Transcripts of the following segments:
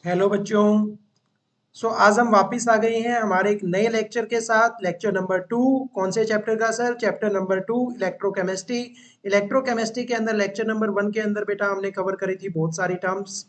Hello बच्चों। आज हम वापस आ गए हैं हमारे एक नए लेक्चर के साथ। Lecture number 2। कौन से चैप्टर का sir? Chapter number 2, electrochemistry. Electrochemistry के अंदर लेक्चर नंबर 1 के अंदर बेटा हमने कवर करी थी बहुत सारी टर्म्स।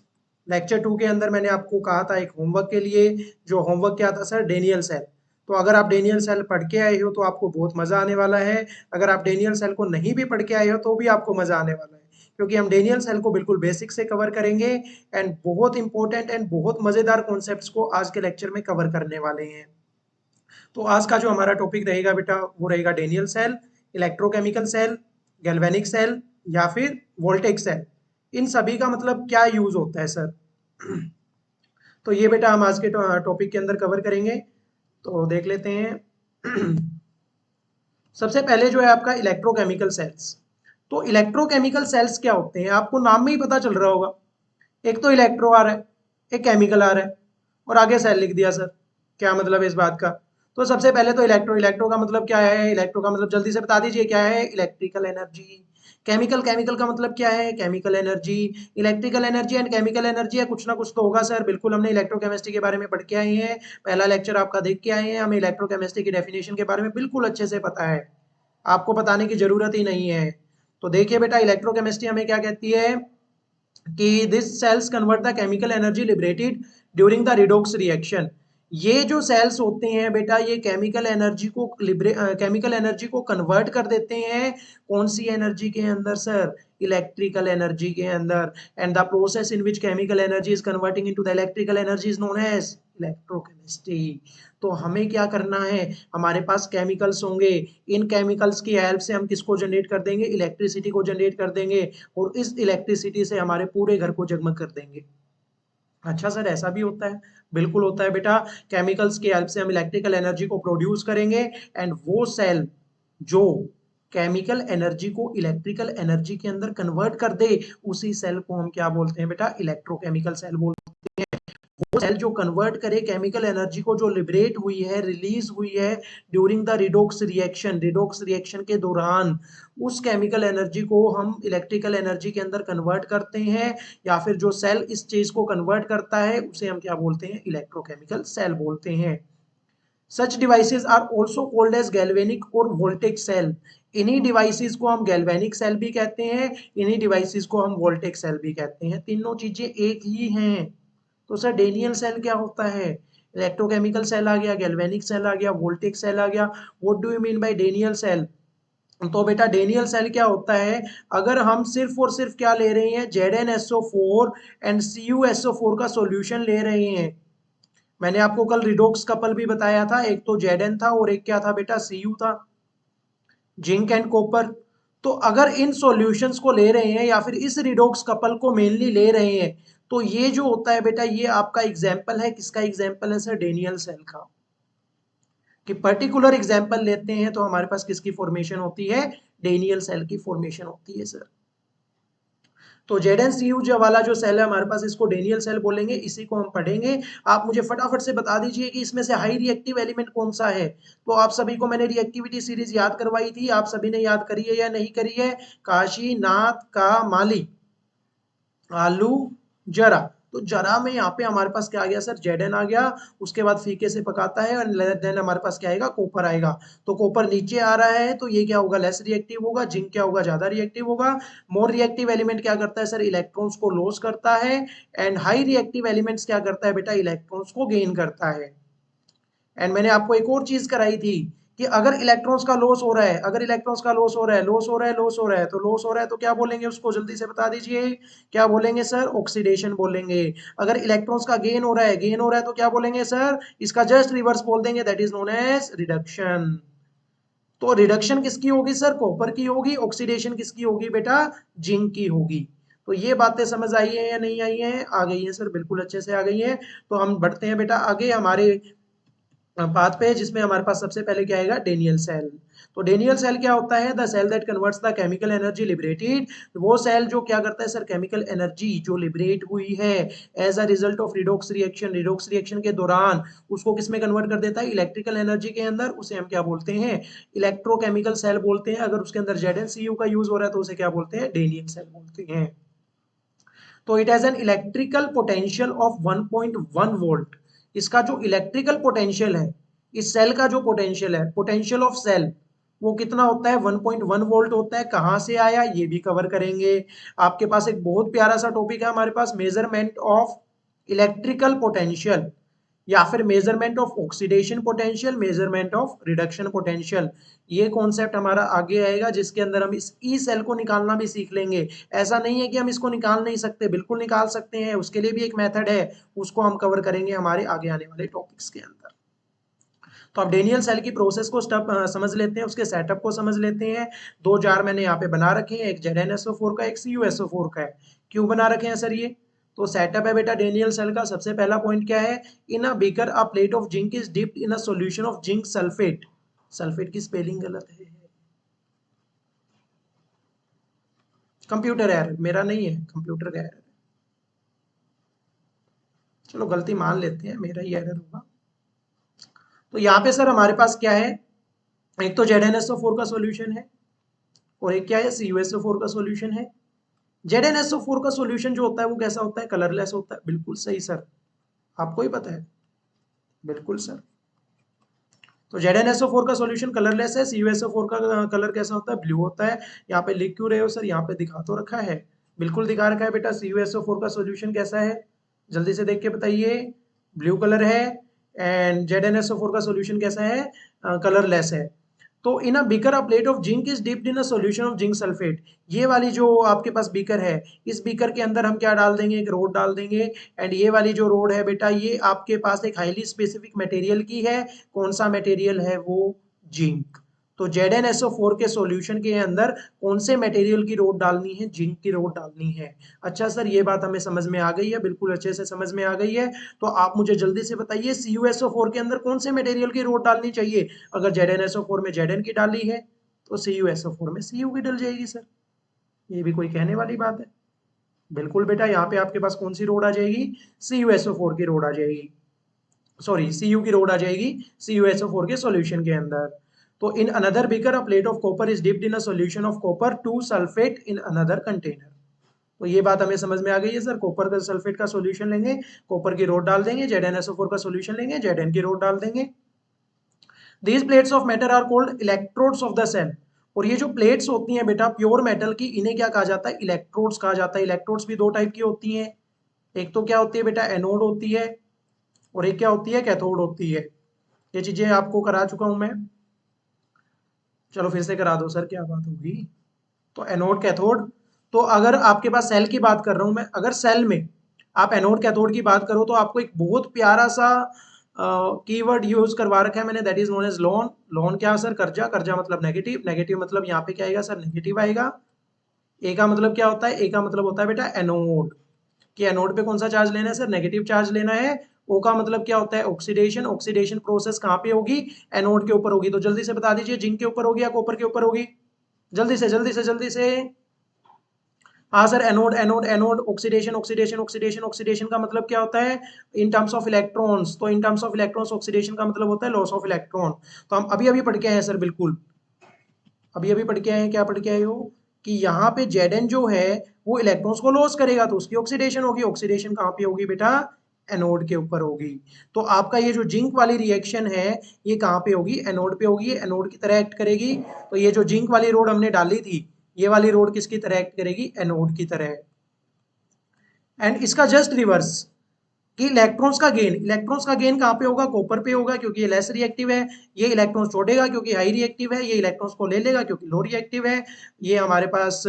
लेक्चर 2 के अंदर मैंने आपको कहा था एक होमवर्क के लिए। जो होमवर्क क्या था सर? Daniel cell. तो अगर आप डेनियल सेल पढ़ के आए हो तो आपको बहुत मजा आने वाला है। अगर आप डेनियल सेल को नहीं भी पढ़ के आए हो तो भी आपको मजा आने वाला है, क्योंकि हम डेनियल सेल को बिल्कुल बेसिक से कवर करेंगे एंड बहुत इंपॉर्टेंट एंड बहुत मजेदार कॉन्सेप्ट्स को आज के लेक्चर में कवर करने वाले हैं। तो आज का जो हमारा टॉपिक रहेगा बेटा वो रहेगा Daniel cell, electrochemical cell, galvanic cell या फिर वोल्टेक सेल। इन सभी का मतलब क्या यूज होता है सर? तो ये बेटा हम आज के टॉपिक के अंदर कवर करेंगे। तो देख लेते हैं। सबसे पहले जो है आपका इलेक्ट्रोकेमिकल सेल्स। तो इलेक्ट्रोकेमिकल सेल्स क्या होते हैं आपको नाम में ही पता चल रहा होगा। एक तो इलेक्ट्रो आ रहा है, एक केमिकल आ रहा है और आगे सेल लिख दिया सर। क्या मतलब है इस बात का? तो सबसे पहले तो इलेक्ट्रो, इलेक्ट्रो का मतलब क्या है? इलेक्ट्रो का मतलब जल्दी से बता दीजिए क्या है? Electrical energy. केमिकल, केमिकल का मतलब क्या है? Chemical energy. Electrical energy and chemical energy है, कुछ ना कुछ तो होगा सर। बिल्कुल हमने इलेक्ट्रोकेमिस्ट्री के बारे में पढ़ के आए हैं, पहला लेक्चर आपका देख के आए हैं। हमें इलेक्ट्रोकेमिस्ट्री की डेफिनेशन के बारे में बिल्कुल अच्छे से पता है, आपको बताने की जरूरत ही नहीं है। तो देखिए बेटा, इलेक्ट्रोकेमिस्ट्री हमें क्या कहती है कि this cells convert the chemical energy liberated during the redox reaction. ये जो सेल्स होते हैं बेटा, ये केमिकल एनर्जी को कन्वर्ट कर देते हैं। कौन सी एनर्जी के अंदर सर? इलेक्ट्रिकल एनर्जी के अंदर। And the process in which chemical energy is converting into the electrical energy is known as electrochemistry. तो हमें क्या करना है? हमारे पास केमिकल्स होंगे, इन केमिकल्स की हेल्प से हम किसको जनरेट कर देंगे? इलेक्ट्रिसिटी को जनरेट कर देंगे और इस इलेक्ट्रिसिटी से हमारे पूरे घर को जगमग कर देंगे। अच्छा सर, ऐसा भी होता है? बिल्कुल होता है बेटा। केमिकल्स की हेल्प से हम इलेक्ट्रिकल एनर्जी को प्रोड्यूस करेंगे एंड वो सेल जो केमिकल एनर्जी को इलेक्ट्रिकल एनर्जी के अंदर कन्वर्ट कर दे, उसी सेल को हम क्या बोलते हैं बेटा? इलेक्ट्रोकेमिकल सेल बोलते हैं। वो सेल जो कन्वर्ट करे केमिकल एनर्जी को, जो लिबरेट हुई है, रिलीज हुई है during the redox reaction, redox reaction के दौरान, उस केमिकल एनर्जी को हम इलेक्ट्रिकल एनर्जी के अंदर कन्वर्ट करते हैं। या फिर जो सेल इस चीज को कन्वर्ट करता है उसे हम क्या बोलते हैं? इलेक्ट्रोकेमिकल सेल बोलते हैं। Such devices are also called as galvanic और वोल्टेक सेल। इन्हीं डिवाइसेस को हम गैल्वेनिक सेल भी कहते हैं, इन्हीं डिवाइसेस को हम वोल्टेक सेल भी कहते हैं। तीनों चीजें एक ही हैं। तो सर डेनियल सेल क्या होता है? इलेक्ट्रोकेमिकल सेल आ गया, गैल्वेनिक सेल आ गया, वोल्टेक सेल आ गया। What do you mean by Daniel cell? तो बेटा डेनियल सेल क्या होता है? अगर हम सिर्फ और सिर्फ क्या ले रहे हैं? ZnSO4 एंड CuSO4 का सॉल्यूशन ले रहे हैं। मैंने आपको कल रिडोक्स कपल भी बताया था, एक तो Zn था और एक क्या था बेटा? Cu था, जिंक एंड कॉपर। तो अगर इन सॉल्यूशंस को ले रहे हैं या फिर इस रिडोक्स कपल को मेनली ले रहे हैं, तो ये जो होता है बेटा, ये आपका एग्जाम्पल है। किसका एग्जाम्पल है सर? डेनियल सेल का। कि पर्टिकुलर एग्जाम्पल लेते हैं तो हमारे पास किसकी फॉर्मेशन होती है? डेनियल सेल की फॉर्मेशन होती है सर। तो ZnCu जो वाला जो सेल है हमारे पास, इसको डेनियल सेल बोलेंगे, इसी को हम पढ़ेंगे। आप मुझे फटाफट से बता दीजिए कि इसमें से हाई रिएक्टिव एलिमेंट कौन सा है। तो आप सभी को मैंने रिएक्टिविटी सीरीज याद करवाई थी, आप सभी ने याद करी है या नहीं करी है? काशीनाथ का माली, आलू, जरा। तो जरा में यहाँ पे हमारे पास क्या आ गया सर? Zn आ गया। उसके बाद फीके से पकाता है और देन हमारे पास क्या आएगा? कॉपर आएगा। तो कॉपर नीचे आ रहा है तो ये क्या होगा? लेस रिएक्टिव होगा। जिंक क्या होगा? ज्यादा रिएक्टिव होगा। मोर रिएक्टिव एलिमेंट क्या करता है सर? इलेक्ट्रॉन्स को लॉस करता है। एंड हाई रिएक्टिव एलिमेंट्स क्या करता है बेटा? इलेक्ट्रॉन्स को गेन करता है। एंड मैंने आपको एक और चीज कराई थी कि अगर इलेक्ट्रॉन्स का लॉस हो रहा है, अगर इलेक्ट्रॉन्स का लॉस हो रहा है, लॉस हो रहा है, लॉस हो रहा है, तो लॉस हो रहा है तो क्या बोलेंगे उसको? जल्दी से बता दीजिए। क्या बोलेंगे सर? ऑक्सीडेशन बोलेंगे। अगर इलेक्ट्रॉन्स का गेन हो रहा है, गेन हो रहा है तो क्या बोलेंगे सर? इसका जस्ट रिवर्स बोल देंगे, that is known as reduction. तो रिडक्शन किसकी होगी सर? कॉपर की होगी। ऑक्सीडेशन किसकी होगी बेटा? जिंक की होगी। तो ये बातें समझ आई है या नहीं आई है? आ गई है सर, बिल्कुल अच्छे से आ गई है। तो हम बढ़ते हैं बेटा आगे हमारे पाथ पे, जिसमें हमारे पास सबसे पहले क्या आएगा? Daniel cell. तो डेनियल सेल क्या होता है? The cell that converts the chemical energy liberated. वो सेल जो क्या करता है सर? केमिकल एनर्जी जो लिबरेट हुई है as a result of redox reaction, redox reaction के दौरान उसको किस में कन्वर्ट कर देता है? इलेक्ट्रिकल एनर्जी के अंदर। उसे हम क्या बोलते हैं? इलेक्ट्रोकेमिकल सेल बोलते हैं। अगर उसके अंदर ZnCu का यूज हो रहा है तो उसे क्या बोलते हैं? डेनियल सेल बोलते हैं। तो it has an electrical potential of 1.1 volt. इसका जो इलेक्ट्रिकल पोटेंशियल है, इस सेल का जो पोटेंशियल है, पोटेंशियल ऑफ सेल, वो कितना होता है? 1.1 वोल्ट होता है। कहां से आया ये भी कवर करेंगे। आपके पास एक बहुत प्यारा सा टॉपिक है हमारे पास, मेजरमेंट ऑफ इलेक्ट्रिकल पोटेंशियल, या फिर measurement of oxidation potential, measurement of reduction potential. ये कॉन्सेप्ट हमारा आगे आएगा, जिसके अंदर हम इस ई सेल को निकालना भी सीख लेंगे। ऐसा नहीं है कि हम इसको निकाल नहीं सकते, बिल्कुल निकाल सकते हैं, उसके लिए भी एक मेथड है, उसको हम कवर करेंगे हमारे आगे आने वाले टॉपिक्स के अंदर। तो अब डेनियल सेल की प्रोसेस को समझ लेते हैं, उसके सेटअप को समझ लेते हैं। दो जार मैंने यहाँ पे बना रखे हैं, एक ZnSO4 का, एक CuSO4 का है। क्यों बना रखे हैं सर ये? तो सेटअप है बेटा डेनियल सेल का। सबसे पहला पॉइंट क्या है? In a beaker a plate of zinc is dipped in a solution of zinc sulphate. Sulphate की स्पेलिंग गलत है, कंप्यूटर एरर, मेरा नहीं है, कंप्यूटर का एरर। चलो गलती मान लेते हैं, मेरा ही एरर होगा। तो यहाँ पे सर हमारे पास क्या है? एक तो ZnSO4 का सॉल्यूशन है, और एक क्या है? CuSO4 का सॉल्यूशन है। ZnSO4 का सॉल्यूशन जो होता है वो कैसा होता है? कलरलेस होता है। बिल्कुल सही सर, आपको ही पता है। बिल्कुल सर। तो ZnSO4 का सॉल्यूशन कलरलेस है, CuSO4 का कलर कैसा होता है? ब्लू होता है। यहाँ पे लिख क्यों रहे हो सर? यहाँ पे दिखा तो रखा है, बिल्कुल दिखा रखा है बेटा। CuSO4 का सॉल्यूशन कैसा है? जल्दी से देख के बताइए। ब्लू कलर है। एंड ZnSO4 का सॉल्यूशन कैसा है? कलरलेस है। तो in a beaker a plate of zinc is dipped in a solution of zinc sulphate. ये वाली जो आपके पास बीकर है, इस बीकर के अंदर हम क्या डाल देंगे? एक रोड डाल देंगे। एंड ये वाली जो रोड है बेटा, ये आपके पास एक हाईली स्पेसिफिक मटेरियल की है। कौन सा मटेरियल है वो? जिंक। तो ZnSO4 के सॉल्यूशन के अंदर कौन से मटेरियल की रोड डालनी है? जिंक की रोड डालनी है। अच्छा सर, ये बात हमें समझ में आ गई है, बिल्कुल अच्छे से समझ में आ गई है। तो आप मुझे जल्दी से बताइए, CuSO4 के अंदर कौन से मटेरियल की रोड डालनी चाहिए? अगर ZnSO4 में Zn की डाली है, तो CuSO4 में Cu की डल जाएगी सर। ये भी कोई कहने वाली बात है? बिल्कुल बेटा, यहाँ पे आपके पास कौन सी रोड आ जाएगी? CuSO4 की रोड आ जाएगी, सॉरी Cu की रोड आ जाएगी CuSO4 के सॉल्यूशन के अंदर। तो in another beaker a plate of copper is dipped in a solution of copper 2 sulphate in another container. तो ये बात हमें समझ में आ गई है सर। कॉपर का सल्फेट का सॉल्यूशन लेंगे, कॉपर की रोड डाल देंगे, ZnSO4 का सॉल्यूशन लेंगे, Zn की रोड डाल देंगे। These plates of matter are called electrodes of the cell। और ये जो प्लेट्स होती हैं बेटा प्योर मेटल की, इन्हें क्या कहा जाता है? इलेक्ट्रोड्स कहा जाता है। इलेक्ट्रोड्स भी दो टाइप की होती हैं, एक तो क्या होती है बेटा? एनोड होती है, और एक क्या होती है? कैथोड होती है। ये चीजें आपको करा चुका हूं मैं, चलो फिर से करा दो सर, क्या बात होगी। तो एनोड कैथोड, तो अगर आपके पास सेल की बात कर रहा हूं मैं, अगर सेल में आप एनोड कैथोड की बात करो, तो आपको एक बहुत प्यारा सा कीवर्ड यूज करवा रखा है मैंने, that is known as loan. Loan क्या है सर? कर्जा। कर्जा मतलब नेगेटिव। नेगेटिव मतलब यहाँ पे क्या आएगा सर? नेगेटिव आएगा। ए का मतलब क्या होता है? ए का मतलब होता है बेटा एनोड। कि एनोड पे कौन सा चार्ज लेना है सर? नेगेटिव चार्ज लेना है। ओ का मतलब क्या होता है? ऑक्सीडेशन। ऑक्सीडेशन प्रोसेस कहाँ पे होगी? एनोड के ऊपर होगी। तो जल्दी से बता दीजिए, जिंक के ऊपर होगी या कॉपर के ऊपर होगी? जल्दी से जल्दी से जल्दी से। हाँ sir, anode anode anode. Oxidation oxidation oxidation oxidation का मतलब क्या होता है? In terms of electrons. तो in terms of electrons oxidation का मतलब होता है लॉस ऑफ इलेक्ट्रॉन। तो हम अभी अभी पढ़ के आए हैं सर, बिल्कुल अभी अभी पढ़ के आए हैं। क्या पढ़ के आए हो? कि यहाँ पे Zn जो है वो इलेक्ट्रॉन्स को लॉस करेगा, तो उसकी ऑक्सीडेशन होगी। ऑक्सीडेशन कहाँ पे होगी बेटा? एनोड के ऊपर होगी। तो आपका ये जो जिंक वाली रिएक्शन है, ये कहाँ पे होगी? एनोड पे होगी। एनोड की तरह एक्ट करेगी। तो ये जो जिंक वाली रोड हमने डाली थी, ये वाली रोड किसकी तरह एक्ट करेगी? एनोड की तरह। एंड इसका जस्ट रिवर्स, कि इलेक्ट्रॉन्स का गेन कहाँ पे होगा? कॉपर पे होगा, क्योंकि ये लेस रिएक्टिव है। ये इलेक्ट्रॉन्स छोड़ेगा क्योंकि हाई रिएक्टिव है। ये इलेक्ट्रॉन्स को ले लेगा क्योंकि लो रिएक्टिव है। ये हमारे पास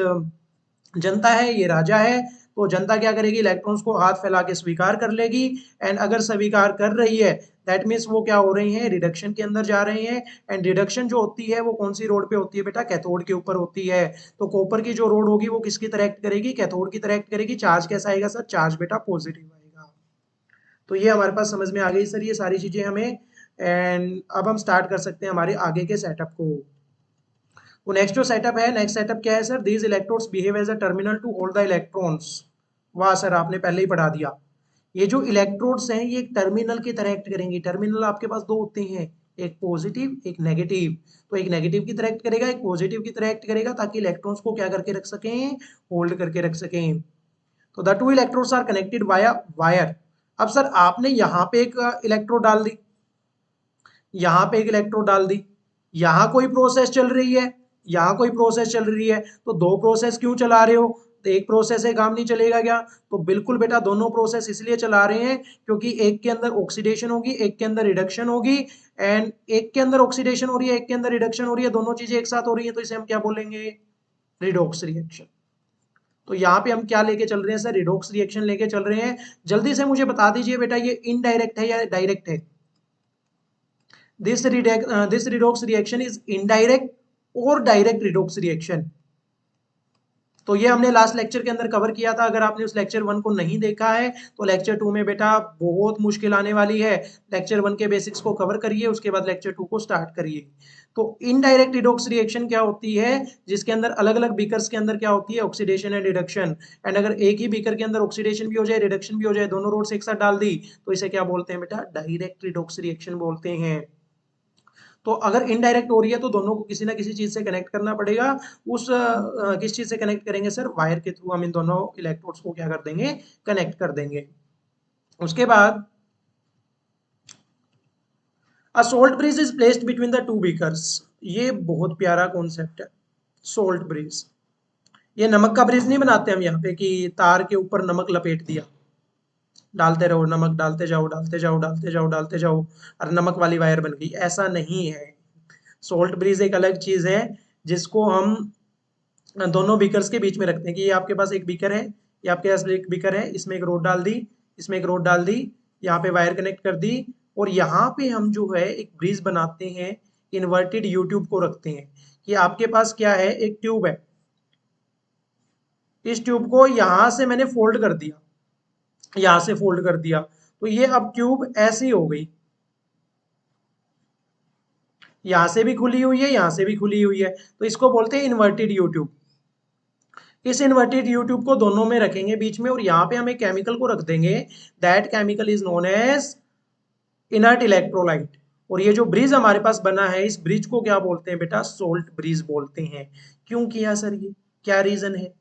जनता है, ये राजा है। तो जनता क्या करेगी? इलेक्ट्रॉन्स को हाथ फैला के स्वीकार कर लेगी। एंड अगर स्वीकार कर रही है, दैट मीन्स वो क्या हो रही है? रिडक्शन के अंदर जा रही है। एंड रिडक्शन जो होती है वो कौन सी रोड पे होती है बेटा? कैथोड के ऊपर होती है। तो कॉपर की जो रोड होगी वो किसकी तरह एक्ट करेगी? कैथोड की तरह एक्ट करेगी। चार्ज कैसा आएगा सर? चार्ज बेटा पॉजिटिव आएगा। तो ये हमारे पास समझ में आ गई सर, ये सारी चीजें हमें। एंड अब हम स्टार्ट कर सकते हैं हमारे आगे के सेटअप को। तो नेक्स्ट जो सेटअप है, नेक्स्ट सेटअप क्या है sir? These electrodes behave as a terminal to hold the electrons. वाह सर, आपने पहले ही पढ़ा दिया। ये जो इलेक्ट्रोड्स हैं, ये एक टर्मिनल की तरह एक्ट करेंगी। टर्मिनल आपके पास दो होते हैं, एक पॉजिटिव एक नेगेटिव। तो एक नेगेटिव की तरह एक्ट करेगा, एक पॉजिटिव की तरह एक्ट करेगा, ताकि इलेक्ट्रॉन्स को क्या करके रख सकें? होल्ड करके रख सकें। तो the two electrodes are connected via wire. अब सर आपने यहाँ पे एक इलेक्ट्रोड डाल दी, यहाँ पे एक इलेक्ट्रोड डाल दी, यहाँ कोई प्रोसेस चल रही है, यहाँ कोई प्रोसेस चल रही है, तो दो प्रोसेस क्यों चला रहे हो? तो एक प्रोसेस से काम नहीं चलेगा क्या? तो बिल्कुल बेटा दोनों प्रोसेस इसलिए चला रहे हैं क्योंकि एक के अंदर ऑक्सीडेशन होगी, एक के अंदर रिडक्शन होगी, एंड एक के अंदर ऑक्सीडेशन हो रही है, एक के अंदर रिडक्शन हो रही है, दोनों चीजें एक साथ हो रही है, तो इसे हम क्या बोलेंगे? Redox reaction. तो यहाँ पे हम क्या लेके चल रहे हैं सर? रिडॉक्स रिएक्शन लेके चल रहे हैं। जल्दी से मुझे बता दीजिए बेटा ये इनडायरेक्ट है या डायरेक्ट है? this redox reaction is indirect और डायरेक्ट रिडॉक्स रिएक्शन। तो ये हमने लास्ट लेक्चर के अंदर कवर किया था। अगर आपने उस लेक्चर 1 को नहीं देखा है तो लेक्चर 2 में बेटा बहुत मुश्किल आने वाली है। लेक्चर 1 के बेसिक्स को कवर करिए, उसके बाद लेक्चर 2 को स्टार्ट करिए। तो इनडायरेक्ट रिडॉक्स रिएक्शन क्या होती है? जिसके अंदर अलग अलग बीकर्स के अंदर क्या होती है? Oxidation and reduction. एंड अगर एक ही बीकर के अंदर ऑक्सीडेशन भी हो जाए, रिडक्शन भी हो जाए, दोनों रोड्स एक साथ डाल दी, तो इसे क्या बोलते हैं बेटा? डायरेक्ट रिडॉक्स रिएक्शन बोलते हैं। तो अगर इनडायरेक्ट हो रही है तो दोनों को किसी ना किसी चीज से कनेक्ट करना पड़ेगा। उस किस चीज से कनेक्ट करेंगे सर? वायर के थ्रू हम इन दोनों इलेक्ट्रोड्स को क्या कर देंगे? कनेक्ट कर देंगे। उसके बाद a salt bridge is placed between the two beakers. ये बहुत प्यारा कॉन्सेप्ट है, सोल्ट ब्रिज। ये नमक का ब्रिज नहीं बनाते हम यहाँ पे कि तार के ऊपर नमक लपेट दिया, डालते रहो नमक, डालते जाओ डालते जाओ डालते जाओ डालते जाओ और नमक वाली वायर बन गई, ऐसा नहीं है। सोल्ट ब्रिज एक अलग चीज है जिसको हम दोनों बीकर्स के बीच में रखते हैं कि ये आपके पास एक बीकर है, ये आपके पास एक बीकर है, इसमें एक रोड डाल दी, इसमें एक रोड डाल दी, यहाँ पे वायर कनेक्ट कर दी, और यहाँ पे हम जो है एक ब्रिज बनाते हैं, इन्वर्टेड यू ट्यूब को रखते हैं कि आपके पास क्या है? एक ट्यूब है, इस ट्यूब को यहाँ से मैंने फोल्ड कर दिया, यहाँ से फोल्ड कर दिया, तो ये अब ट्यूब ऐसी हो गई, यहाँ से भी खुली हुई है, यहाँ से भी खुली हुई है, तो इसको बोलते हैं इन्वर्टेड यू ट्यूब। इस इन्वर्टेड यू ट्यूब को दोनों में रखेंगे बीच में, और यहाँ पे हम एक केमिकल को रख देंगे, that chemical is known as inert electrolyte. और ये जो ब्रिज हमारे पास बना है, इस ब्रिज को क्या बोलते हैं बेटा? सोल्ट ब्रिज बोलते हैं। क्यों किया सर? ये क्या रीजन है?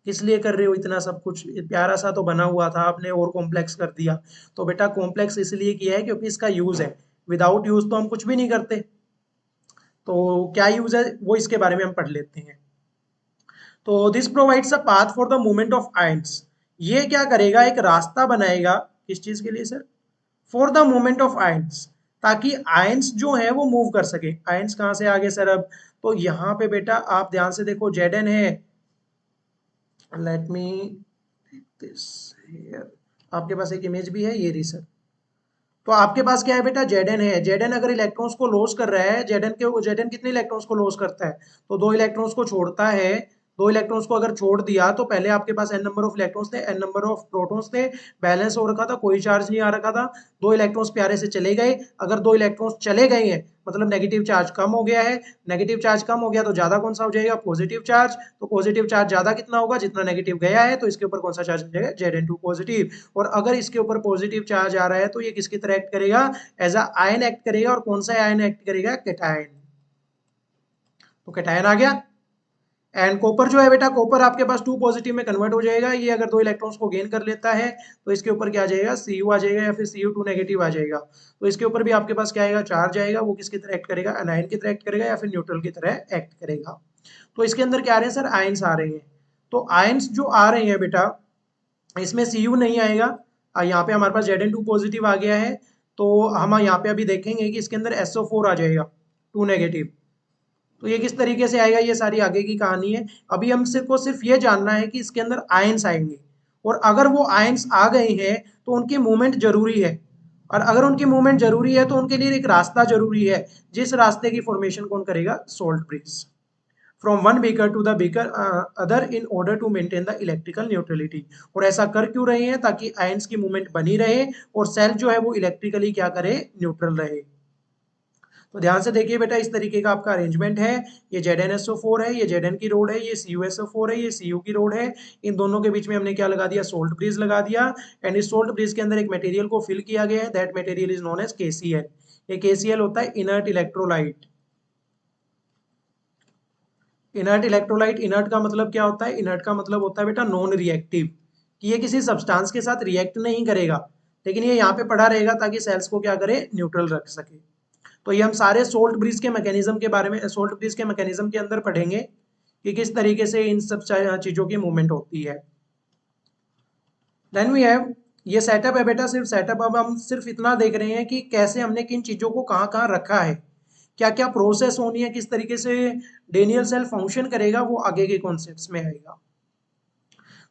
किस लिए कर रहे हो इतना सब कुछ? प्यारा सा तो बना हुआ था, आपने और कॉम्प्लेक्स कर दिया। तो बेटा कॉम्प्लेक्स इसलिए किया है क्योंकि इसका यूज है, विदाउट यूज तो हम कुछ भी नहीं करते। तो क्या यूज है वो इसके बारे में हम पढ़ लेते हैं। तो this provides a path for the movement of ions. ये क्या करेगा? एक रास्ता बनाएगा, किस चीज के लिए sir? For the movement of ions, ताकि आयंस जो है वो मूव कर सके। आयंस कहां से आगे सर? अब तो यहाँ पे बेटा आप ध्यान से देखो, Zn है, लेट मी दिस हियर, आपके पास एक इमेज भी है, ये रही सर। तो आपके पास क्या है बेटा? Zn है। Zn अगर इलेक्ट्रॉन्स को लॉस कर रहा है, Zn कितने इलेक्ट्रॉन्स को लॉस करता है? तो दो इलेक्ट्रॉन्स को छोड़ता है। दो इलेक्ट्रॉन्स को अगर छोड़ दिया तो पहले आपके पास n नंबर ऑफ इलेक्ट्रॉन्स थे, n नंबर ऑफ प्रोटॉन्स थे, बैलेंस हो रखा था, कोई चार्ज नहीं आ रखा था। दो इलेक्ट्रॉन्स प्यारे से चले गए। अगर दो इलेक्ट्रॉन्स चले गए हैं मतलब नेगेटिव चार्ज कम हो गया है। नेगेटिव चार्ज कम हो गया तो ज्यादा कौन सा हो जाएगा? Positive charge. तो पॉजिटिव चार्ज ज्यादा कितना होगा? जितना नेगेटिव गया है, तो इसके ऊपर कौन सा चार्ज हो जाएगा? Zn2 positive. और अगर इसके ऊपर पॉजिटिव चार्ज आ रहा है तो ये किसकी तरह एक्ट करेगा? एज अ आयन एक्ट करेगा। और कौन सा आयन एक्ट करेगा? कैटायन। तो कैटायन आ गया। एंड कॉपर जो है बेटा, कॉपर आपके पास 2 पॉजिटिव में कन्वर्ट हो जाएगा। ये अगर दो इलेक्ट्रॉन्स को गेन कर लेता है तो इसके ऊपर क्या आ जाएगा? Cu आ जाएगा या फिर Cu2 नेगेटिव आ जाएगा। तो इसके ऊपर भी आपके पास क्या आएगा? चार्ज आएगा। वो किसकी तरह एक्ट करेगा? एनायन की तरह एक्ट करेगा या फिर न्यूट्रल की तरह एक्ट करेगा। तो इसके अंदर क्या आ रहे हैं सर? आयंस आ रहे हैं। तो आयंस जो आ रहे हैं बेटा, इसमें Cu नहीं आएगा। यहाँ पे हमारे पास Zn2 पॉजिटिव आ गया है, तो हम यहाँ पे अभी देखेंगे कि इसके अंदर SO4 आ जाएगा 2 नेगेटिव। तो ये किस तरीके से आएगा, ये सारी आगे की कहानी है। अभी हम को सिर्फ ये जानना है कि इसके अंदर आयंस आएंगे, और अगर वो आयंस आ गए हैं तो उनकी मूवमेंट जरूरी है। और अगर उनकी मूवमेंट जरूरी है तो उनके लिए एक रास्ता जरूरी है, जिस रास्ते की फॉर्मेशन कौन करेगा? Salt bridge. From one beaker to the beaker other in order to maintain the electrical neutrality. और ऐसा कर क्यों रहे हैं? ताकि आयंस की मूवमेंट बनी रहे और सेल जो है वो इलेक्ट्रिकली क्या करे? न्यूट्रल रहे। तो ध्यान से देखिए बेटा, इस तरीके का आपका अरेंजमेंट है। ये ZnSO4 है, ये Zn की रोड है, ये CuSO4 है, ये Cu की रोड है। इन दोनों के बीच में हमने क्या लगा दिया? सोल्ट ब्रिज लगा दिया। एंड इस सोल्ट ब्रिज के अंदर एक मटेरियल को फिल किया गया है, that material is known as KCl। ये KCl होता है inert electrolyte. Inert electrolyte, inert का मतलब क्या होता है? इनर्ट का मतलब होता है बेटा नॉन रिएक्टिव। कि ये किसी सब्सटेंस के साथ रिएक्ट नहीं करेगा, लेकिन ये यहाँ पे पड़ा रहेगा ताकि सेल्स को क्या करे, न्यूट्रल रख सके। तो ये हम सारे सोल्ट ब्रिज के मैकेनिज्म के बारे में, सोल्ट ब्रिज के मैकेनिज्म के अंदर पढ़ेंगे कि किस तरीके से इन सब चीजों की मूवमेंट होती है। देन वी हैव, ये सेटअप है बेटा, सिर्फ सेटअप। अब हम सिर्फ इतना देख रहे हैं कि कैसे हमने किन चीजों को कहाँ कहाँ रखा है, क्या क्या प्रोसेस होनी है, किस तरीके से डेनियल सेल फंक्शन करेगा, वो आगे के कॉन्सेप्ट्स में आएगा।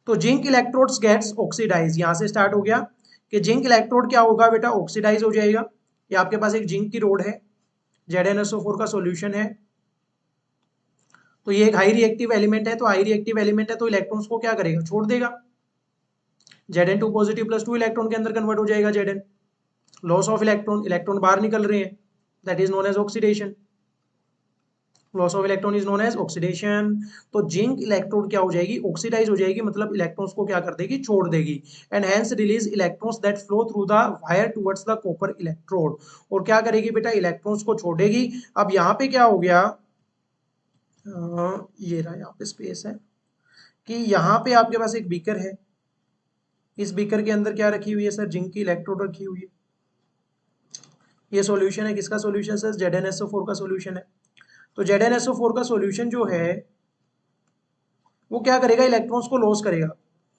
तो जिंक इलेक्ट्रोड्स गेट्स ऑक्सीडाइज, यहां से स्टार्ट हो गया कि जिंक इलेक्ट्रोड क्या होगा बेटा, ऑक्सीडाइज हो जाएगा। ये आपके पास एक जिंक की रोड है, ZnSO4 का सॉल्यूशन है। तो ये एक हाई रिएक्टिव एलिमेंट है, तो हाई रिएक्टिव एलिमेंट है तो इलेक्ट्रॉन्स को क्या करेगा, छोड़ देगा। Zn2 पॉजिटिव प्लस 2 इलेक्ट्रॉन के अंदर कन्वर्ट हो जाएगा Zn। Loss of electron, electron बाहर निकल रहे हैं, that is known as oxidation. Loss of electron is known as oxidation. तो जिंक इलेक्ट्रोड क्या हो जाएगी, ऑक्सीडाइज हो जाएगी, मतलब इलेक्ट्रॉन्स को क्या कर देगी, छोड़ देगी। And hence release electrons that flow through the wire towards the copper electrode. और क्या करेगी बेटा, इलेक्ट्रॉन्स को छोड़ेगी। अब यहाँ पे क्या हो गया, ये रहा यहाँ पे स्पेस है कि यहाँ पे आपके पास एक बीकर है, इस बीकर के अंदर क्या रखी हुई है सर, जिंक की इलेक्ट्रोड रखी हुई है। ये सॉल्यूशन है, किसका सॉल्यूशन सर, ZnSO4 का सॉल्यूशन है। तो ZnSO4 का सॉल्यूशन जो है वो क्या करेगा, इलेक्ट्रॉन्स को लॉस करेगा,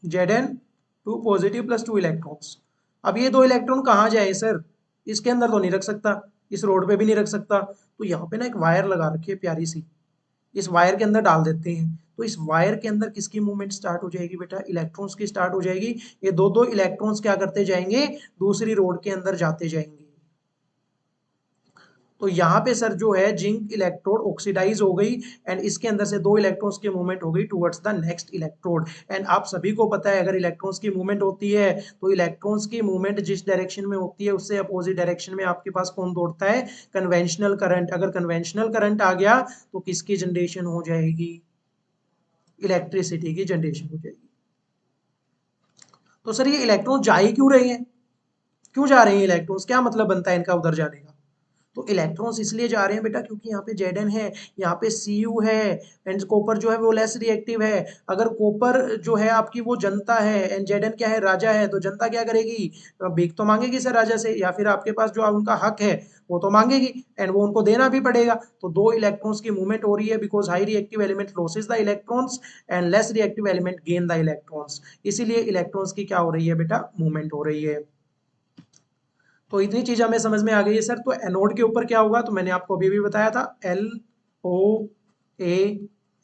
Zn2 पॉजिटिव प्लस 2 इलेक्ट्रॉन्स। अब ये दो इलेक्ट्रॉन कहाँ जाए सर, इसके अंदर तो नहीं रख सकता, इस रोड पे भी नहीं रख सकता, तो यहाँ पे ना एक वायर लगा रखी है प्यारी सी, इस वायर के अंदर डाल देते हैं। तो इस वायर के अंदर किसकी मूवमेंट स्टार्ट हो जाएगी बेटा, इलेक्ट्रॉन्स की स्टार्ट हो जाएगी। ये दो दो इलेक्ट्रॉन्स क्या करते जाएंगे, दूसरी रोड के अंदर जाते जाएंगे। तो यहाँ पे सर जो है जिंक इलेक्ट्रोड ऑक्सीडाइज हो गई एंड इसके अंदर से दो इलेक्ट्रॉन्स की मूवमेंट हो गई towards the next electrode. And आप सभी को पता है अगर इलेक्ट्रॉन्स की मूवमेंट होती है तो इलेक्ट्रॉन्स की मूवमेंट जिस डायरेक्शन में होती है उससे अपोजिट डायरेक्शन में आपके पास कौन दौड़ता है, कन्वेंशनल करंट। अगर कन्वेंशनल करंट आ गया तो किसकी जनरेशन हो जाएगी, इलेक्ट्रिसिटी की जनरेशन हो जाएगी। तो सर ये इलेक्ट्रॉन जा ही क्यों रहे हैं, क्यों जा रहे हैं इलेक्ट्रॉन्स, क्या मतलब बनता है इनका उधर जाने का। तो इलेक्ट्रॉन्स इसलिए जा रहे हैं बेटा क्योंकि यहाँ पे Zn है, यहाँ पे Cu है एंड कॉपर जो है वो लेस रिएक्टिव है। अगर कॉपर जो है आपकी वो जनता है एंड Zn क्या है, राजा है, तो जनता क्या करेगी, भीख तो मांगेगी सर राजा से, या फिर आपके पास जो उनका हक है वो तो मांगेगी एंड वो उनको देना भी पड़ेगा। तो दो इलेक्ट्रॉन्स की मूवमेंट हो रही है because high reactive element losses the electrons and less reactive element gain the electrons. इसीलिए इलेक्ट्रॉन्स की क्या हो रही है बेटा, मूवमेंट हो रही है। तो इतनी चीज हमें समझ में आ गई है सर। तो एनोड के ऊपर क्या होगा, तो मैंने आपको अभी भी बताया था, LOAN।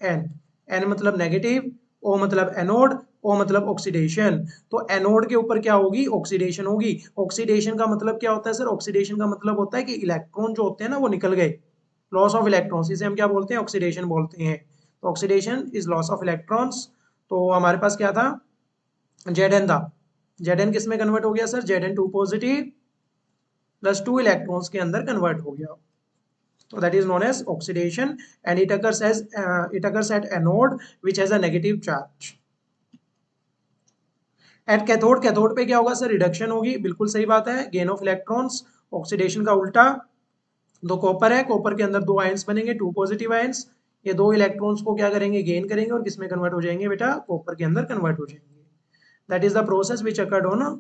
एन मतलब नेगेटिव, ओ मतलब एनोड, ओ मतलब ऑक्सीडेशन। तो एनोड के ऊपर क्या होगी, ऑक्सीडेशन होगी। ऑक्सीडेशन का मतलब क्या होता है सर, ऑक्सीडेशन का मतलब होता है कि इलेक्ट्रॉन जो होते हैं ना वो निकल गए, लॉस ऑफ इलेक्ट्रॉन्स, इसे हम क्या बोलते हैं, ऑक्सीडेशन बोलते हैं। तो oxidation is loss of electrons. तो हमारे पास क्या था, Zn था, Zn किस में कन्वर्ट हो गया sir, Zn2 positive plus 2 electrons के अंदर कन्वर्ट हो गया। तो that is known as oxidation and it occurs at anode which has a negative charge. At cathode, cathode पे क्या होगा सर, रिडक्शन होगी, बिल्कुल सही बात है, गेन ऑफ इलेक्ट्रॉन्स, ऑक्सीडेशन का उल्टा। दो कॉपर है, कॉपर के अंदर दो आयंस बनेंगे, 2 पॉजिटिव आयंस, ये दो इलेक्ट्रॉन्स को क्या करेंगे, गेन करेंगे और किसमें कन्वर्ट हो जाएंगे बेटा, कॉपर के अंदर कन्वर्ट हो जाएंगे। That is the process which occurred on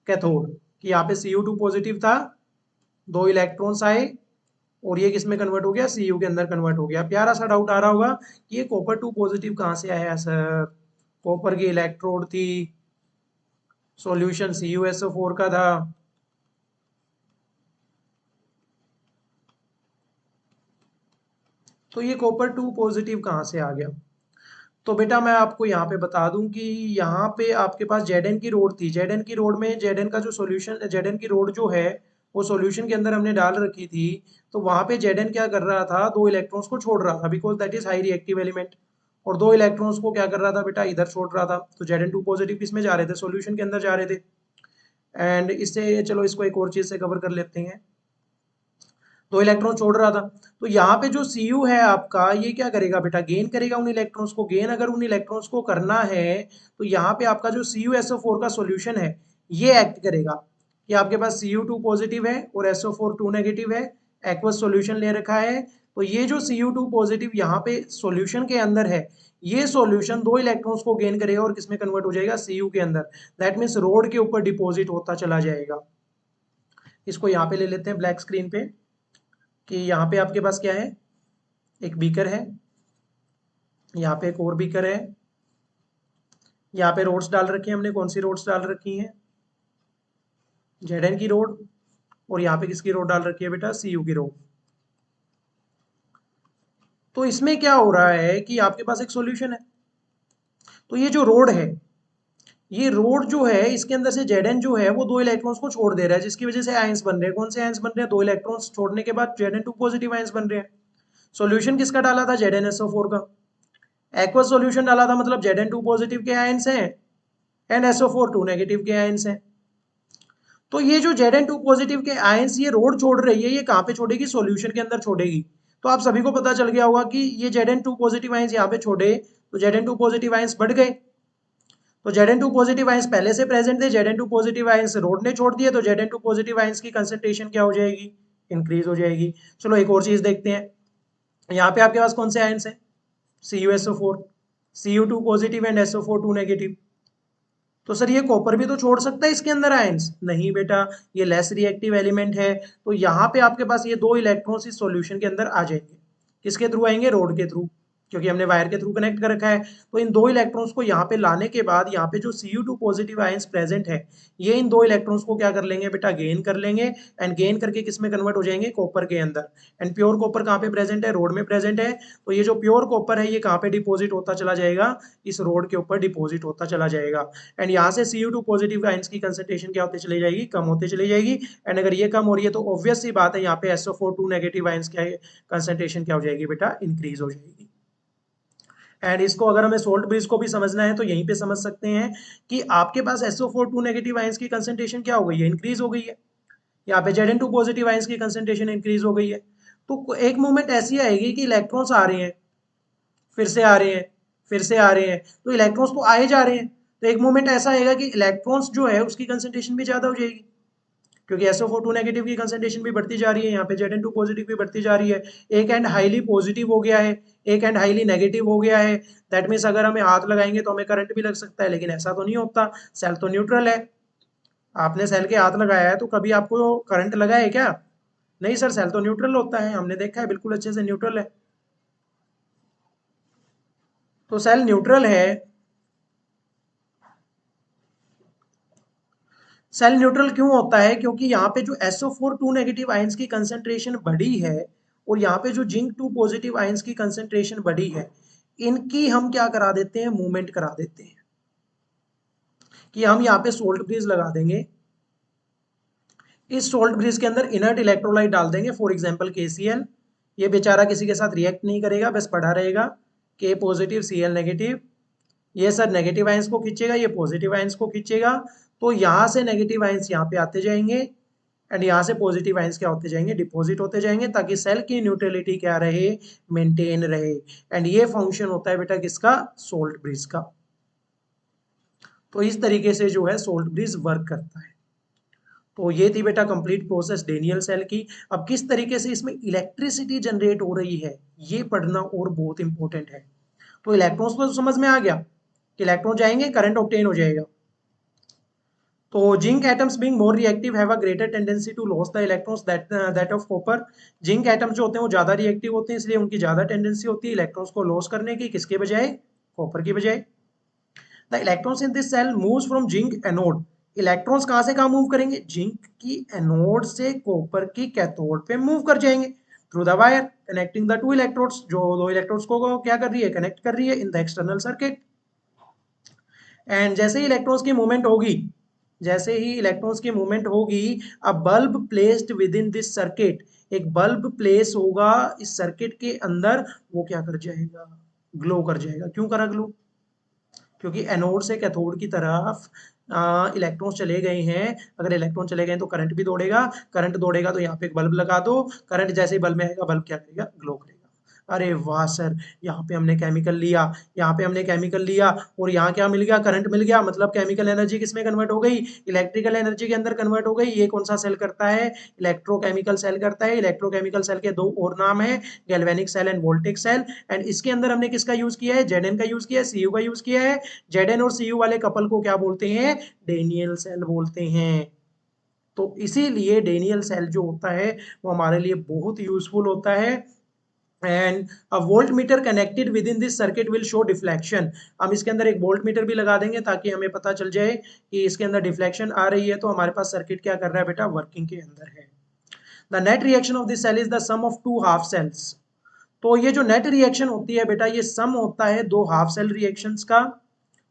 cathode. कि यहाँ पे Cu2 पॉजिटिव था, दो इलेक्ट्रॉन्स आए और ये किस में कन्वर्ट हो गया, Cu के अंदर कन्वर्ट हो गया। प्यारा सा डाउट आ रहा होगा कि ये कॉपर 2 पॉजिटिव कहाँ से आया सर, कॉपर की इलेक्ट्रोड थी, सॉल्यूशन CuSO4 का था। तो ये कॉपर 2 पॉजिटिव कहाँ से आ गया, तो बेटा मैं आपको यहाँ पे बता दूं कि यहाँ पे आपके पास Zn की रोड थी, Zn की रोड में Zn का जो सॉल्यूशन, Zn की रोड जो है वो सॉल्यूशन के अंदर हमने डाल रखी थी। तो वहां पे Zn क्या कर रहा था, दो इलेक्ट्रॉन्स को छोड़ रहा था because that is high reactive element, और दो इलेक्ट्रॉन्स को क्या कर रहा था बेटा, इधर छोड़ रहा था। तो Zn2 पॉजिटिव किस में जा रहे थे, सॉल्यूशन के अंदर जा रहे थे। एंड इससे चलो इसको एक और चीज से कवर कर लेते हैं, दो इलेक्ट्रॉन छोड़ रहा था। तो यहाँ पे जो Cu है आपका, ये क्या करेगा बेटा, गेन करेगा उन इलेक्ट्रॉन्स को। गेन अगर उन इलेक्ट्रॉन्स को करना है तो यहाँ पे आपका जो CuSO4 का सॉल्यूशन है ये एक्ट करेगा कि आपके पास Cu2 पॉजिटिव है और SO4 2 नेगेटिव है, एक्वस सॉल्यूशन ले रखा है, तो ये जो Cu2 पॉजिटिव यहाँ पे सॉल्यूशन के अंदर है, ये सॉल्यूशन 2 इलेक्ट्रॉन्स को गेन करेगा और किसमें कन्वर्ट हो जाएगा, Cu के अंदर। दैट मीन्स रोड के ऊपर डिपॉजिट होता चला जाएगा। इसको यहाँ पे ले लेते हैं ब्लैक स्क्रीन पे, कि यहाँ पे आपके पास क्या है, एक बीकर है, यहाँ पे एक और बीकर है, यहाँ पे रोड्स डाल रखी हैं हमने। कौन सी रोड्स डाल रखी हैं, Zn की रोड, और यहाँ पे किसकी रोड डाल रखी है बेटा, Cu की रोड। तो इसमें क्या हो रहा है कि आपके पास एक सॉल्यूशन है, तो ये जो रोड है, ये रोड जो है इसके अंदर से Zn जो है वो 2 इलेक्ट्रॉन्स को छोड़ दे रहा है, जिसकी वजह से आयंस बन रहे हैं। कौन से आयंस बन रहे हैं, 2 इलेक्ट्रॉन्स छोड़ने के बाद Zn2 पॉजिटिव आयंस बन रहे हैं। सॉल्यूशन किसका डाला था, ZnSO4 का। एक्वस सॉल्यूशन डाला था, मतलब Zn2 पॉजिटिव के आयंस हैं एंड SO4 2 नेगेटिव के आयंस हैं। तो ये जो Zn2 पॉजिटिव के आयंस ये रोड छोड़ रही है, ये कहाँ पे छोड़ेगी, सॉल्यूशन के अंदर छोड़ेगी। तो आप सभी को पता चल गया होगा कि ये Zn2 पॉजिटिव आयंस यहाँ पे छोड़े तो Zn2 पॉजिटिव आयंस बढ़ गए। तो Zn2 पॉजिटिव आयंस पहले से प्रेजेंट थे, Zn2 पॉजिटिव आयंस रोड ने छोड़ दिए, तो Zn2 पॉजिटिव आयंस की कंसंट्रेशन क्या हो जाएगी, इंक्रीज हो जाएगी। चलो एक और चीज देखते हैं, यहाँ पे आपके पास कौन से आयंस हैं, CuSO4, Cu2 positive and SO4 2 negative. तो सर ये कॉपर भी तो छोड़ सकता है इसके अंदर आयंस, नहीं बेटा, ये लेस रिएक्टिव एलिमेंट है। तो यहाँ पे आपके पास ये 2 इलेक्ट्रॉन्स इस सॉल्यूशन के अंदर आ जाएंगे। किसके थ्रू आएंगे, रोड के थ्रू, क्योंकि हमने वायर के थ्रू कनेक्ट कर रखा है। तो इन 2 इलेक्ट्रॉन्स को यहाँ पे लाने के बाद यहाँ पे जो Cu2 पॉजिटिव आयंस प्रेजेंट है, ये इन 2 इलेक्ट्रॉन्स को क्या कर लेंगे बेटा, गेन कर लेंगे, एंड गेन करके किस में कन्वर्ट हो जाएंगे, कॉपर के अंदर। एंड प्योर कॉपर कहाँ पे प्रेजेंट है, रोड में प्रेजेंट है। तो ये जो प्योर कॉपर है ये कहाँ पे डिपोजिट होता चला जाएगा, इस रोड के ऊपर डिपोजिट होता चला जाएगा। एंड यहाँ से Cu2 पॉजिटिव आयंस की कंसंट्रेशन क्या होती चली जाएगी, कम होती चली जाएगी। एंड अगर ये कम हो रही है तो ऑब्वियस सी बात है यहाँ पे SO4 2 नेगेटिव आयंस क्या है, कंसंट्रेशन क्या हो जाएगी बेटा, इंक्रीज हो जाएगी। एंड इसको अगर हमें सोल्ट ब्रिज को भी समझना है तो यहीं पे समझ सकते हैं कि आपके पास SO4 2 नेगेटिव आयंस की कंसंट्रेशन क्या हो गई है, इंक्रीज हो गई है। यहाँ पे Zn2 पॉजिटिव आयंस की कंसंट्रेशन इंक्रीज हो गई है। तो एक मोमेंट ऐसी आएगी कि इलेक्ट्रॉन्स आ रहे हैं, फिर से आ रहे हैं, फिर से आ रहे हैं, तो इलेक्ट्रॉन्स तो आए जा रहे हैं। तो एक मोमेंट ऐसा आएगा कि इलेक्ट्रॉन्स जो है उसकी कंसंट्रेशन भी ज्यादा हो जाएगी, क्योंकि SO4 2 नेगेटिव की कंसंट्रेशन भी बढ़ती जा रही है, यहाँ पे Zn2 पॉजिटिव भी बढ़ती जा रही है। एक एंड हाईली पॉजिटिव हो गया है, एक एंड हाईली नेगेटिव हो गया है। दैट मीन्स अगर हमें हाथ लगाएंगे तो हमें करंट भी लग सकता है, लेकिन ऐसा तो नहीं होता, सेल तो न्यूट्रल है। आपने सेल के हाथ लगाया है तो कभी आपको करंट लगा है क्या, नहीं सर, सेल तो न्यूट्रल होता है, हमने देखा है बिल्कुल अच्छे से न्यूट्रल है। तो सेल न्यूट्रल है, सेल न्यूट्रल क्यों होता है, क्योंकि यहाँ पे जो SO4 2 नेगेटिव आयंस की कंसंट्रेशन बढ़ी है और यहाँ पे जो जिंक 2 पॉजिटिव आयंस की कंसंट्रेशन बढ़ी है, इनकी हम क्या करा देते हैं, मूवमेंट करा देते हैं। कि हम यहाँ पे सोल्ट ब्रिज लगा देंगे, इस सोल्ट ब्रिज के अंदर इनर्ट इलेक्ट्रोलाइट डाल देंगे, फॉर एग्जांपल KCl। ये बेचारा किसी के साथ रिएक्ट नहीं करेगा, बस पड़ा रहेगा, K पॉजिटिव Cl नेगेटिव। ये सर नेगेटिव आयंस को खींचेगा, ये पॉजिटिव आयंस को खींचेगा। तो यहाँ से नेगेटिव आयंस यहाँ पे आते जाएंगे एंड यहाँ से पॉजिटिव आयंस क्या होते जाएंगे, डिपॉजिट होते जाएंगे, ताकि सेल की न्यूट्रलिटी क्या रहे, मेंटेन रहे। एंड ये फंक्शन होता है बेटा किसका, सोल्ट ब्रिज का। तो इस तरीके से जो है सोल्ट ब्रिज वर्क करता है। तो ये थी बेटा कंप्लीट प्रोसेस डेनियल सेल की। अब किस तरीके से इसमें इलेक्ट्रिसिटी जनरेट हो रही है ये पढ़ना और बहुत इंपॉर्टेंट है। तो इलेक्ट्रॉन्स तो समझ में आ गया कि इलेक्ट्रॉन जाएंगे, करंट ऑब्टेन हो जाएगा। तो zinc atoms being more reactive have a greater tendency to loss the electrons that of copper. Zinc atoms जो होते हैं वो ज्यादा रिएक्टिव होते हैं, इसलिए उनकी ज्यादा टेंडेंसी होती है इलेक्ट्रॉन्स को लॉस करने की, किसके बजाय, कॉपर की बजाय। The electrons in this cell moves from zinc anode. Electrons कहां से कहां मूव करेंगे, जिंक की एनोड से कॉपर की कैथोड पे मूव कर जाएंगे through the wire connecting the two electrodes, जो 2 इलेक्ट्रोड्स को क्या कर रही है, कनेक्ट कर रही है in the external circuit. And जैसे ही इलेक्ट्रॉन्स की मूवमेंट होगी, जैसे ही इलेक्ट्रॉन्स की मूवमेंट होगी, अ bulb placed with in this circuit, एक बल्ब प्लेस होगा इस सर्किट के अंदर, वो क्या कर जाएगा, ग्लो कर जाएगा। क्यों करा ग्लो, क्योंकि एनोड से कैथोड की तरफ इलेक्ट्रॉन्स चले गए हैं। अगर इलेक्ट्रॉन चले गए तो करंट भी दौड़ेगा, करंट दौड़ेगा तो यहाँ पे एक बल्ब लगा दो, करंट जैसे ही बल्ब में आएगा, बल्ब क्या करेगा, ग्लो करेगा। अरे वाह सर, यहाँ पे हमने केमिकल लिया, यहाँ पे हमने केमिकल लिया और यहाँ क्या मिल गया, करंट मिल गया, मतलब केमिकल एनर्जी किसमें कन्वर्ट हो गई, इलेक्ट्रिकल एनर्जी के अंदर कन्वर्ट हो गई। ये कौन सा सेल करता है, इलेक्ट्रोकेमिकल सेल करता है। इलेक्ट्रोकेमिकल सेल के दो और नाम है, galvanic cell and voltaic cell. And इसके अंदर हमने किसका यूज किया है, Zn का यूज किया है, Cu का यूज किया है। Zn और Cu वाले कपल को क्या बोलते हैं, डेनियल सेल बोलते हैं। तो इसीलिए डेनियल सेल जो होता है वो हमारे लिए बहुत यूजफुल होता है। And a volt meter connected with in this circuit will show deflection. हम इसके अंदर एक वोल्ट मीटर भी लगा देंगे ताकि हमें पता चल जाए कि इसके अंदर डिफ्लेक्शन आ रही है, तो हमारे पास सर्किट क्या कर रहा है बेटा, वर्किंग के अंदर है। The net reaction of this cell is the sum of two half cells. तो ये जो नेट रिएक्शन होती है बेटा, ये सम होता है दो हाफ सेल रिएक्शंस का।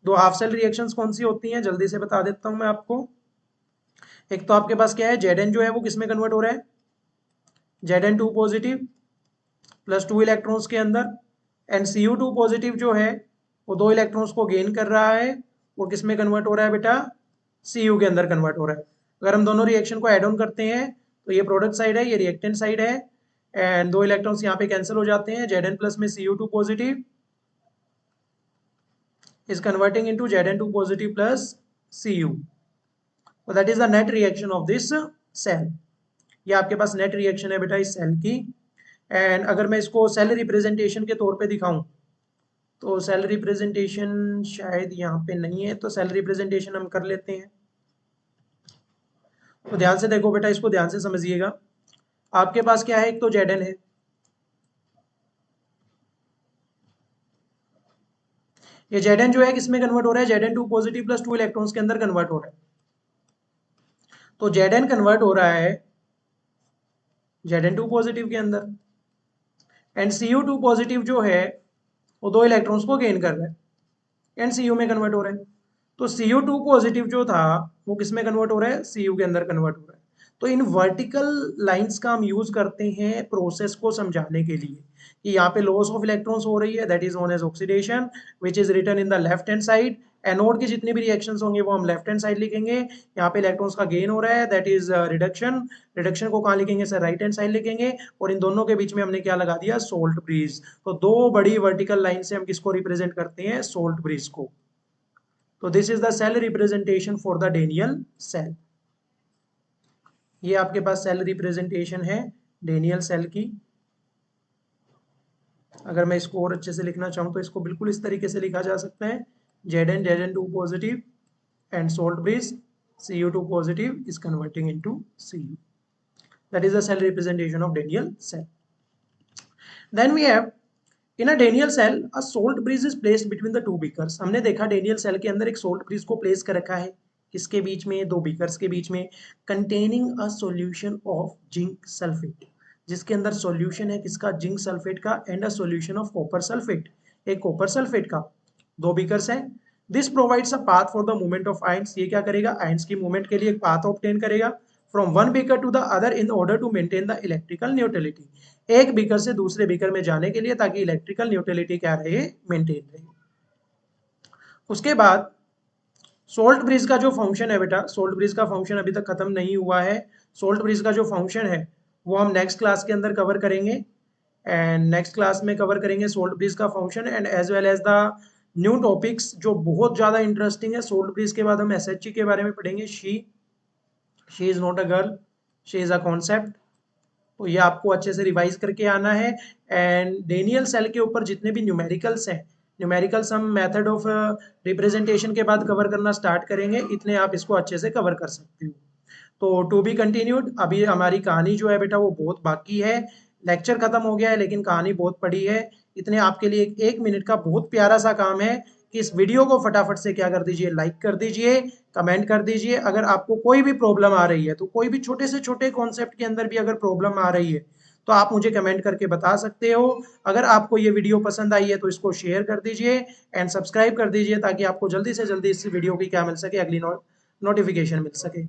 दो हाफ सेल रिएक्शंस कौन सी होती हैं, जल्दी से बता देता हूं मैं आपको। एक तो आपके पास क्या है, Zn जो है वो किसमें कन्वर्ट हो रहा है, Zn2 पॉजिटिव प्लस 2 इलेक्ट्रॉन्स के अंदर। एंड Cu2 पॉजिटिव जो है वो 2 इलेक्ट्रॉन्स को गेन कर रहा है और किसमें कन्वर्ट हो रहा है बेटा, Cu के अंदर कन्वर्ट हो रहा है। अगर हम दोनों रिएक्शन को ऐड ऑन करते हैं तो ये प्रोडक्ट साइड है, ये रिएक्टेंट साइड है। एंड 2 इलेक्ट्रॉन्स यहाँ पे कैंसिल हो जाते हैं, Zn प्लस में Cu2 positive is converting into Zn2 positive plus Cu. So that is the net reaction of this cell. ये आपके पास नेट रिएक्शन है बेटा इस सेल की। एंड अगर मैं इसको सेल रिप्रेजेंटेशन के तौर पे दिखाऊं तो सेल रिप्रेजेंटेशन शायद यहाँ पे नहीं है, तो सेल रिप्रेजेंटेशन हम कर लेते हैं। तो ध्यान से देखो बेटा, इसको ध्यान से समझिएगा। आपके पास क्या है, एक तो Zn है, ये Zn जो है किसमें कन्वर्ट हो रहा है, Zn2 पॉजिटिव प्लस 2 इलेक्ट्रॉन्स के अंदर कन्वर्ट हो रहा है। तो Zn कन्वर्ट हो रहा है Zn2 पॉजिटिव के अंदर। एंड Cu2 पॉजिटिव जो है वो 2 इलेक्ट्रॉन्स को गेन कर रहा है एंड Cu में कन्वर्ट हो रहा है। तो Cu2 पॉजिटिव जो था वो किस में कन्वर्ट हो रहा है, Cu के अंदर कन्वर्ट हो रहा है। तो इन वर्टिकल लाइंस का हम यूज करते हैं प्रोसेस को समझाने के लिए कि यहाँ पे लॉस ऑफ इलेक्ट्रॉन्स हो रही है, that is known as oxidation, which is written in the left hand side. Anode के जितने भी रिएक्शंस होंगे वो हम लेफ्ट हैंड साइड लिखेंगे। यहाँ पे इलेक्ट्रॉन्स का गेन हो रहा है, दैट इज रिडक्शन। रिडक्शन को कहाँ लिखेंगे सर, राइट हैंड साइड लिखेंगे। और इन दोनों के बीच में हमने क्या लगा दिया, सोल्ट ब्रिज। तो दो बड़ी वर्टिकल लाइन से हम किसको रिप्रेजेंट करते हैं, सोल्ट ब्रिज को। तो this is the cell representation for the Daniel cell. ये आपके पास सेल रिप्रेजेंटेशन है डेनियल सेल की। अगर मैं इसको और अच्छे से लिखना चाहूँ तो इसको बिल्कुल इस तरीके से लिखा जा सकता है, Zn Zn2 positive and salt bridge Cu2 positive is converting into Cu. That is the cell representation of Daniell cell. Then we have in a Daniell cell a salt bridge is placed between the two beakers. हमने देखा Daniell cell के अंदर एक salt bridge को place कर रखा है, किसके बीच में, दो beakers के बीच में, containing a solution of zinc sulfate, जिसके अंदर solution है किसका, जिंक सल्फेट का, and a solution of copper sulfate, एक कॉपर सल्फेट का। दो बीकर्स हैं। This provides a path for the movement of ions, ये क्या करेगा, आयंस की मूवमेंट के लिए एक पाथ ऑब्टेन करेगा from one beaker to the other in order to maintain the electrical neutrality, एक बीकर से दूसरे बीकर में जाने के लिए ताकि इलेक्ट्रिकल न्यूट्रलिटी क्या रहे, मेंटेन रहे। उसके बाद सोल्ट ब्रिज का जो फंक्शन है बेटा, सोल्ट ब्रिज का फंक्शन अभी तक खत्म नहीं हुआ है। सोल्ट ब्रिज का जो फंक्शन है वो हम नेक्स्ट क्लास के अंदर कवर करेंगे। एंड नेक्स्ट क्लास में कवर करेंगे सोल्ट ब्रिज का function and as well as the new topics जो बहुत ज्यादा इंटरेस्टिंग है। सोल्ट ब्रिज के बाद हम SHG के बारे में पढ़ेंगे, she is not a girl, she is a concept. तो ये आपको अच्छे से रिवाइज करके आना है। एंड डेनियल सेल के ऊपर जितने भी न्यूमेरिकल्स हैं, न्यूमेरिकल्स हम मेथड ऑफ रिप्रेजेंटेशन के बाद कवर करना स्टार्ट करेंगे, इतने आप इसको अच्छे से कवर कर सकते हो। तो टू बी कंटिन्यूड, अभी हमारी कहानी जो है बेटा वो बहुत बाकी है। लेक्चर खत्म हो गया है लेकिन कहानी बहुत पड़ी है। इतने आपके लिए एक मिनट का बहुत प्यारा सा काम है कि इस वीडियो को फटाफट से क्या कर दीजिए, लाइक कर दीजिए, कमेंट कर दीजिए। अगर आपको कोई भी प्रॉब्लम आ रही है, तो कोई भी छोटे से छोटे कॉन्सेप्ट के अंदर भी अगर प्रॉब्लम आ रही है तो आप मुझे कमेंट करके बता सकते हो। अगर आपको ये वीडियो पसंद आई है तो इसको शेयर कर दीजिए एंड सब्सक्राइब कर दीजिए ताकि आपको जल्दी से जल्दी इस वीडियो की क्या मिल सके, अगली नोटिफिकेशन मिल सके।